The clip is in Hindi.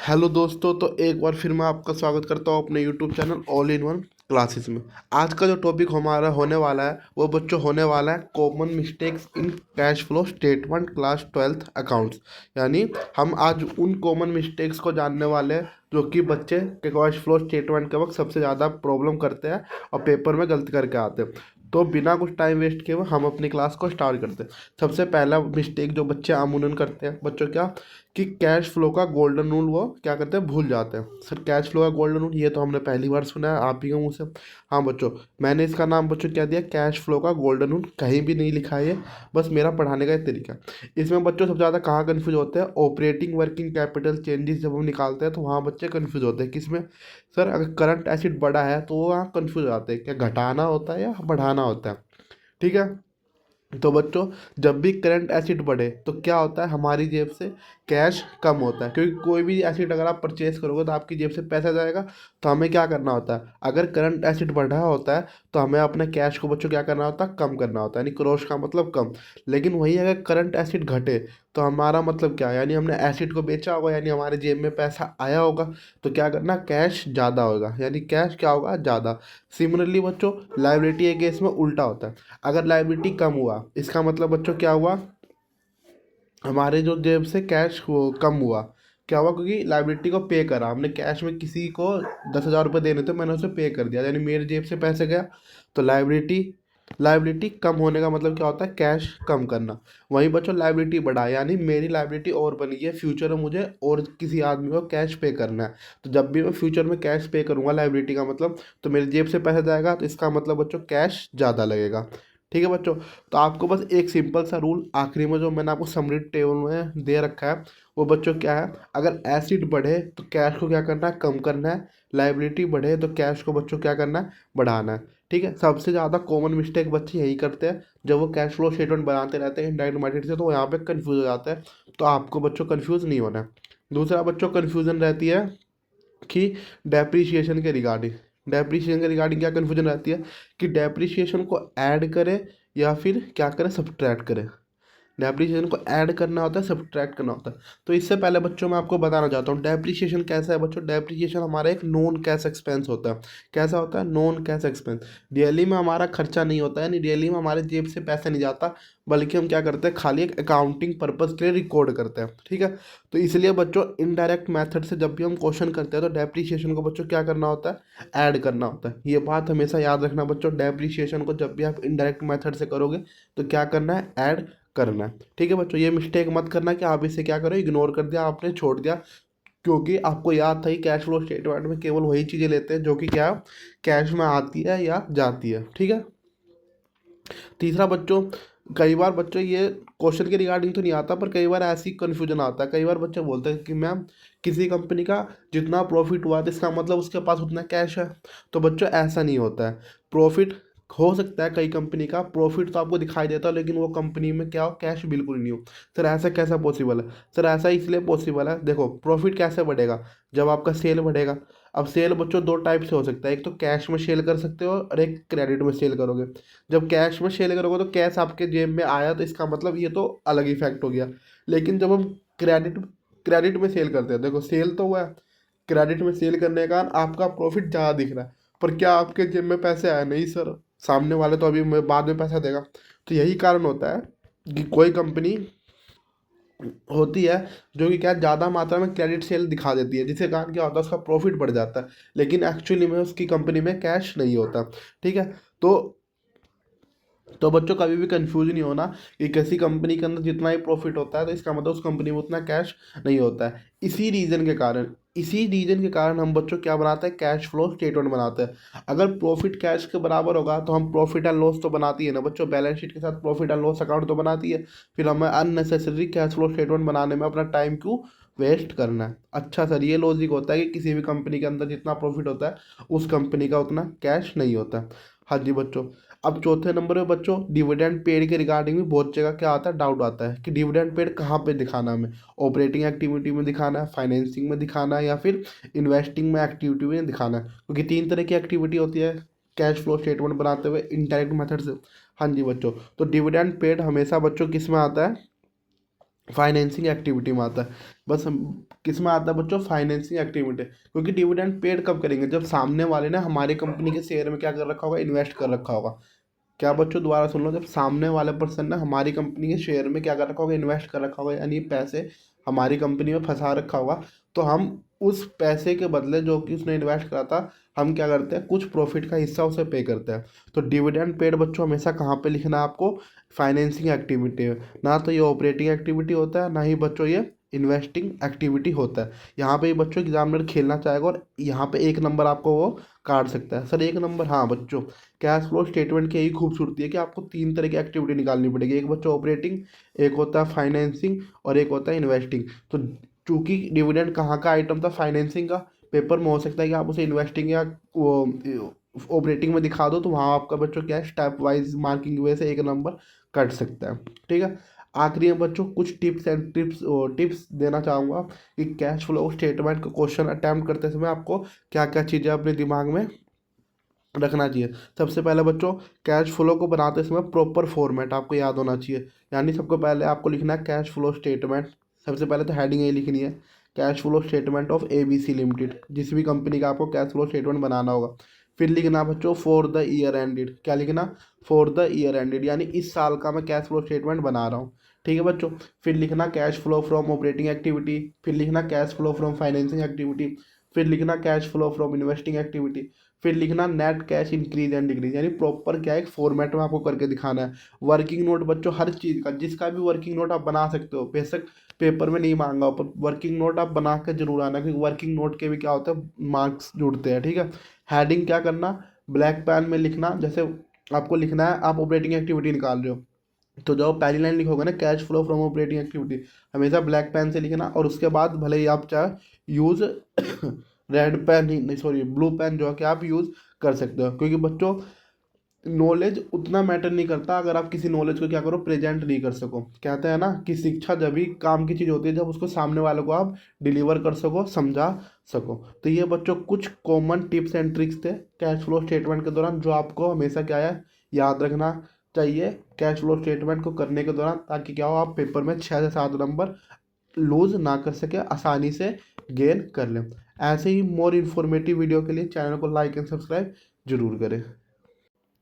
हेलो दोस्तों, तो एक बार फिर मैं आपका स्वागत करता हूँ अपने YouTube channel all in one classes में। आज का जो टॉपिक हमारा होने वाला है वो बच्चों होने वाला है common mistakes in cash flow statement class 12th accounts. यानी हम आज उन कॉमन मिस्टेक्स को जानने वाले हैं जो कि बच्चे के कैश फ्लो स्टेटमेंट के वक्त सबसे ज़्यादा प्रॉब्लम करते हैं और पेपर में गलती करके आते हैं। तो बिना कुछ टाइम वेस्ट किए हुए हम अपनी क्लास को स्टार्ट करते हैं। सबसे पहला मिस्टेक जो बच्चे अमूमन करते हैं बच्चों, क्या कि कैश फ्लो का गोल्डन रूल वो क्या करते हैं, भूल जाते हैं। सर कैश फ्लो का गोल्डन रूल ये तो हमने पहली बार सुना है आप ही के मुँह से। हाँ बच्चों, मैंने इसका नाम बच्चों क्या दिया, कैश फ्लो का गोल्डन रूल। कहीं भी नहीं लिखा है ये, बस मेरा पढ़ाने का एक तरीका है। इसमें बच्चों सबसे ज़्यादा कहाँ कन्फ्यूज होते हैं, ऑपरेटिंग वर्किंग कैपिटल चेंजेस जब हम निकालते हैं तो वहाँ बच्चे कन्फ्यूज होते हैं। किसमें सर, अगर करंट एसिड बढ़ा है तो वो वहाँ कन्फ्यूज हो जाते हैं, क्या घटाना होता है या बढ़ाना होता है। ठीक है। तो बच्चों, जब भी करंट एसिड बढ़े तो क्या होता है, हमारी जेब से कैश कम होता है, क्योंकि कोई भी एसिड अगर आप परचेज करोगे तो आपकी जेब से पैसा जाएगा। तो हमें क्या करना होता है, अगर करंट एसिड बढ़ रहा होता है तो हमें अपने कैश को बच्चों क्या करना होता है, कम करना होता है, यानी क्रॉस का मतलब कम। लेकिन वही अगर करंट एसिड घटे तो हमारा मतलब क्या है, यानी हमने एसिड को बेचा होगा, यानी हमारे जेब में पैसा आया होगा। तो क्या करना, कैश ज़्यादा होगा, यानी कैश क्या होगा, ज़्यादा। सिमिलरली बच्चों, लायबिलिटी के केस में उल्टा होता है। अगर लायबिलिटी कम हुआ इसका मतलब बच्चों क्या हुआ, हमारे जो जेब से कैश वो कम हुआ। क्या हुआ, क्योंकि लायबिलिटी को पे करा हमने, कैश में किसी को 10,000 रुपये देने थे, मैंने उसे पे कर दिया, यानी मेरे जेब से पैसे गया। तो लायबिलिटी लायबिलिटी कम होने का मतलब क्या होता है, कैश कम करना। वहीं बच्चों लायबिलिटी बढ़ा, यानी मेरी लायबिलिटी और बन गई है, फ्यूचर में मुझे और किसी आदमी को कैश पे करना है। तो जब भी मैं फ्यूचर में कैश पे करूँगा लायबिलिटी का मतलब, तो मेरी जेब से पैसा जाएगा, तो इसका मतलब बच्चों कैश ज़्यादा लगेगा। ठीक है बच्चों। तो आपको बस एक सिंपल सा रूल आखिरी में जो मैंने आपको समरी टेबल में दे रखा है वो बच्चों क्या है, अगर एसिड बढ़े तो कैश को क्या करना है, कम करना है। लायबिलिटी बढ़े तो कैश को बच्चों क्या करना है, बढ़ाना है। ठीक है। सबसे ज़्यादा कॉमन मिस्टेक बच्चे यही करते हैं जब वो कैश फ्लो स्टेटमेंट बनाते रहते हैं इनडायरेक्ट मेथड से, तो यहाँ पे कंफ्यूज हो जाता है। तो आपको बच्चों कंफ्यूज नहीं होना है। दूसरा बच्चों कन्फ्यूज़न रहती है कि डेप्रीशिएशन के रिगार्डिंग, डेप्रीशिएशन के रिगार्डिंग क्या कन्फ्यूजन रहती है कि डेप्रीशिएशन को ऐड करें या फिर क्या करें, सब्ट्रैक्ट करें। डेप्रिसिएशन को ऐड करना होता है, सब्ट्रैक्ट करना होता है। तो इससे पहले बच्चों मैं आपको बताना चाहता हूँ डेप्रिसिएशन कैसा है बच्चों। डेप्रिसिएशन हमारा एक नॉन कैश एक्सपेंस होता है। कैसा होता है, नॉन कैश एक्सपेंस। डेली में हमारा खर्चा नहीं होता है, यानी डेली में हमारे जेब से पैसा नहीं जाता, बल्कि हम क्या करते हैं, खाली एक अकाउंटिंग पर्पज़ के लिए रिकॉर्ड करते हैं। ठीक है। तो इसलिए बच्चों इनडायरेक्ट मेथड से जब भी हम क्वेश्चन करते हैं तो डेप्रिसिएशन को बच्चों क्या करना होता है, ऐड करना होता है। ये बात हमेशा याद रखना बच्चों, डेप्रिसिएशन को जब भी आप इनडायरेक्ट मेथड से करोगे तो क्या करना है, ऐड करना है। ठीक है बच्चों, ये मिस्टेक मत करना कि आप इसे क्या करो, इग्नोर कर दिया आपने, छोड़ दिया। क्योंकि आपको याद था कि कैश फ्लो स्टेटमेंट में केवल वही चीज़ें लेते हैं जो कि क्या कैश में आती है या जाती है। ठीक है। तीसरा बच्चों, कई बार बच्चों ये क्वेश्चन के रिगार्डिंग तो नहीं आता, पर कई बार ऐसी कन्फ्यूजन आता है। कई बार बच्चे बोलते हैं कि मैम किसी कंपनी का जितना प्रॉफिट हुआ तो इसका मतलब उसके पास उतना कैश है। तो बच्चों ऐसा नहीं होता है। प्रॉफिट हो सकता है कई कंपनी का प्रॉफिट तो आपको दिखाई देता है, लेकिन वो कंपनी में क्या हो, कैश बिल्कुल नहीं हो। सर ऐसा कैसा पॉसिबल है, सर ऐसा इसलिए पॉसिबल है, देखो प्रॉफिट कैसे बढ़ेगा, जब आपका सेल बढ़ेगा। अब सेल बच्चों दो टाइप से हो सकता है, एक तो कैश में सेल कर सकते हो और एक क्रेडिट में सेल करोगे। जब कैश में सेल करोगे तो कैश आपके जेब में आया, तो इसका मतलब ये तो अलग इफेक्ट हो गया। लेकिन जब हम क्रेडिट क्रेडिट में सेल करते हैं, देखो सेल तो हुआ है, क्रेडिट में सेल करने के कारण आपका प्रॉफिट ज़्यादा दिख रहा है, पर क्या आपके जेब में पैसे आए, नहीं सर, सामने वाले तो अभी बाद में पैसा देगा। तो यही कारण होता है कि कोई कंपनी होती है जो कि क्या ज़्यादा मात्रा में क्रेडिट सेल दिखा देती है, जिसके कारण क्या होता है, उसका प्रॉफिट बढ़ जाता है, लेकिन एक्चुअली में उसकी कंपनी में कैश नहीं होता। ठीक है। तो बच्चों कभी भी कंफ्यूज नहीं होना कि किसी कंपनी के अंदर जितना ही प्रॉफिट होता है तो इसका मतलब उस कंपनी में उतना कैश नहीं होता है। इसी रीजन के कारण हम बच्चों क्या बनाते हैं, कैश फ्लो स्टेटमेंट बनाते हैं। अगर प्रॉफिट कैश के बराबर होगा तो हम प्रॉफिट एंड लॉस तो बनाती है ना बच्चों, बैलेंस शीट के साथ प्रॉफिट एंड लॉस अकाउंट तो बनाती है। फिर हमें अननेसेसरी कैश फ्लो स्टेटमेंट बनाने में अपना टाइम क्यों वेस्ट करना है। अच्छा सर, ये लॉजिक होता है कि किसी भी कंपनी के अंदर जितना प्रॉफिट होता है उस कंपनी का उतना कैश नहीं होता। हाँ जी बच्चों। अब चौथे नंबर पे बच्चों डिविडेंड पेड के रिगार्डिंग भी बहुत जगह क्या आता है, डाउट आता है कि डिविडेंड पेड कहाँ पे दिखाना है हमें, ऑपरेटिंग एक्टिविटी में दिखाना है, फाइनेंसिंग में दिखाना है, या फिर इन्वेस्टिंग में एक्टिविटी में दिखाना है। क्योंकि तीन तरह की एक्टिविटी होती है कैश फ्लो स्टेटमेंट बनाते हुए इनडायरेक्ट मेथड से। हाँ जी बच्चों। तो डिविडेंड पेड हमेशा बच्चों किस में आता है, फाइनेंसिंग एक्टिविटी में आता है। बस हम किस में आता है बच्चों, फाइनेंसिंग एक्टिविटी। क्योंकि डिविडेंड पेड कब करेंगे, जब सामने वाले ने हमारी कंपनी के शेयर में क्या कर रखा होगा, इन्वेस्ट कर रखा होगा। क्या बच्चों, दोबारा सुन लो, जब सामने वाले पर्सन ने हमारी कंपनी के शेयर में क्या कर रखा होगा, इन्वेस्ट कर रखा होगा, यानी पैसे हमारी कंपनी में फंसा रखा होगा, तो हम उस पैसे के बदले जो कि उसने इन्वेस्ट करा था, हम क्या करते हैं, कुछ प्रॉफिट का हिस्सा उसे पे करते हैं। तो डिविडेंड पेड बच्चों हमेशा कहाँ पे लिखना है आपको, फाइनेंसिंग एक्टिविटी में। ना तो ये ऑपरेटिंग एक्टिविटी होता है, ना ही बच्चों ये इन्वेस्टिंग एक्टिविटी होता है। यहाँ पे बच्चों एग्जामिनर खेलना चाहेगा और यहाँ पे एक नंबर आपको वो काट सकता है, सर एक नंबर। हाँ बच्चों, कैश फ्लो स्टेटमेंट की यही खूबसूरती है कि आपको तीन तरह की एक्टिविटी निकालनी पड़ेगी। एक बच्चों ऑपरेटिंग, एक होता है फाइनेंसिंग और एक होता है इन्वेस्टिंग। तो चूंकि डिविडेंड कहाँ का आइटम था, फाइनेंसिंग का, पेपर में हो सकता है कि आप उसे इन्वेस्टिंग या ऑपरेटिंग में दिखा दो, तो वहाँ आपका बच्चों क्या है, स्टेप वाइज मार्किंग की वजह से एक नंबर कट सकता है। ठीक है। आखिरी में बच्चों कुछ टिप्स देना चाहूँगा कि कैश फ्लो स्टेटमेंट का क्वेश्चन अटैम्प्ट करते समय आपको क्या क्या चीज़ें अपने दिमाग में रखना चाहिए। सबसे पहले बच्चों, कैश फ्लो को बनाते समय प्रॉपर फॉर्मेट आपको याद होना चाहिए। यानी सबको पहले आपको लिखना है कैश फ्लो स्टेटमेंट। सबसे पहले तो हेडिंग यही लिखनी है, cash flow statement of ABC limited, जिस भी कंपनी का आपको कैश फ्लो स्टेटमेंट बनाना होगा। फिर लिखना बच्चों फॉर द ईयर एंडेड, क्या लिखना, फॉर द ईयर एंडेड, यानी इस साल का मैं कैश फ्लो स्टेटमेंट बना रहा हूँ। ठीक है बच्चों। फिर लिखना cash flow from operating activity, फिर लिखना cash flow from financing activity, फिर लिखना cash flow from investing activity, फिर लिखना net cash increase and decrease, यानी प्रॉपर क्या है, एक फॉर्मेट में आपको करके दिखाना है। वर्किंग नोट बच्चों हर चीज़ का, जिसका भी वर्किंग नोट आप बना सकते हो, बेशक पेपर में नहीं मांगा हो, पर वर्किंग नोट आप बना के जरूर आना, क्योंकि वर्किंग नोट के भी क्या होता है, मार्क्स जुड़ते हैं। ठीक है। हेडिंग क्या करना, ब्लैक पेन में लिखना। जैसे आपको लिखना है, आप ऑपरेटिंग एक्टिविटी निकाल रहे हो, तो जो पहली लाइन लिखोगे ना, cash flow from operating activity, हमेशा ब्लैक पेन से लिखना। और उसके बाद भले ही आप चाहे यूज़ रेड पेन ही नहीं, सॉरी ब्लू पेन जो है कि आप यूज़ कर सकते हो। क्योंकि बच्चों नॉलेज उतना मैटर नहीं करता अगर आप किसी नॉलेज को क्या करो, प्रेजेंट नहीं कर सको। कहते हैं ना कि शिक्षा जब भी काम की चीज़ होती है जब उसको सामने वाले को आप डिलीवर कर सको, समझा सको। तो ये बच्चों कुछ कॉमन टिप्स एंड ट्रिक्स थे कैश फ्लो स्टेटमेंट के दौरान, जो आपको हमेशा क्या है, याद रखना चाहिए कैश फ्लो स्टेटमेंट को करने के दौरान, ताकि क्या हो, आप पेपर में 6 से 7 नंबर लूज ना कर सके, आसानी से गेन कर लें। ऐसे ही मोर इन्फॉर्मेटिव वीडियो के लिए चैनल को लाइक एंड सब्सक्राइब जरूर करें।